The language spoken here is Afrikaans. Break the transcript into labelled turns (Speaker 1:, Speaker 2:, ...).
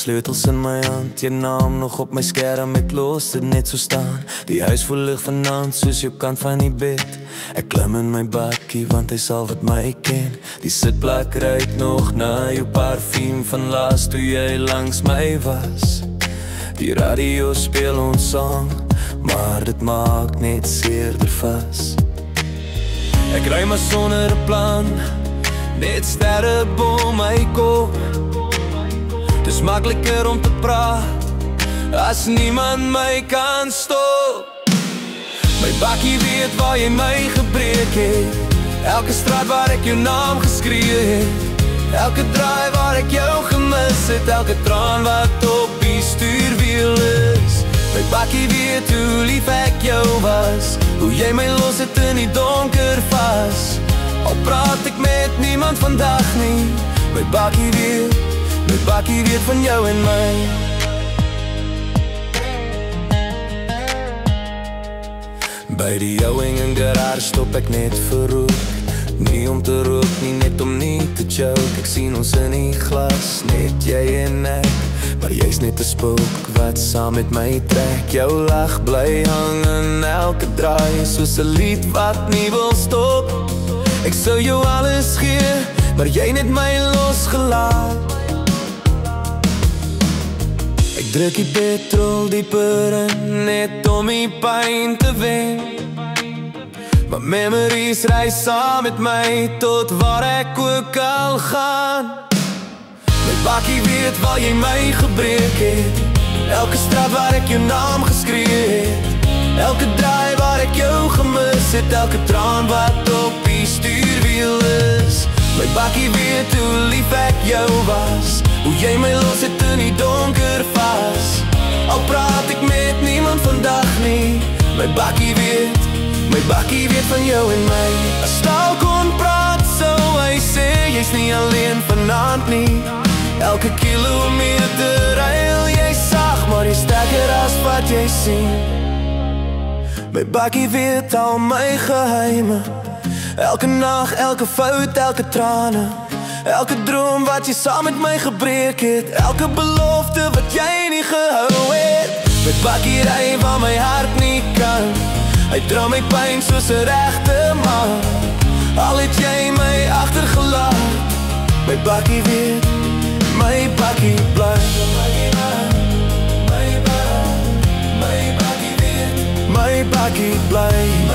Speaker 1: sleutels in my hand, jou naam nog op my skerm, ek los dit net so staan. Die huis vol lig vanaand soos jou kant van die bed. Ek klim in my bakkie want hy sal wat my ken. Die sitplek ruik nog na jou parfuum van laas toe jy langs my was. Die radio speel ons sang, maar dit maak net seerder vas. Ek ry maar sonder 'n plan, net sterre bo my kop. Dis makliker om te praat as niemand my kan stop. My bakkie weet waar jy my gebreek het, elke straat waar ek jou naam geskree het, elke draai waar ek jou gemis het, elke traan wat op die stuurwiel is. My bakkie weet hoe lief ek jou was, hoe jy my los het in die donker vas. Al praat ek met niemand vandag nie, my bakkie weet van jou en my. By die jouwing en garage stop ek net vir rook. Nie om te rook nie, net om nie te joke. Ek sien ons in die glas, net jy en ek, maar jy's net 'n spook wat saam met my trek. Jou lag bly hang in elke draai, soos 'n lied wat nie wil stop. Ek sou jou alles gee, maar jy net my losgelaat. Ek druk die petrol dieper in, net om die pyn te wen. Maar memories reis saam met my, tot waar ek ook al gaan. My bakkie weet waar jy my gebreek het, elke straat waar ek jou naam geskree het, elke draai waar ek jou gemis het, elke traan wat op die stuurwiel is. My bakkie weet hoe lief ek jou was, hoe jy my los het in die donker vas. Al praat ek met niemand vandag nie, my bakkie weet van jou en my. As taal kon praat, sou hy sê, jy's nie alleen vanaand nie. Elke kilometer ruil jy sag, maar jy sterker as wat jy sien. My bakkie weet al my geheime, elke nag, elke fout, elke trane, elke droom wat jy saam met my gebreek het, elke belofte wat jy nie gehou het. My bakkie ry waar my hart nie kan, hy dra my pyn soos 'n regte man. Al het jy my agtergelaat, my bakkie weet, my bakkie bly. My bakkie weet, my bakkie bly.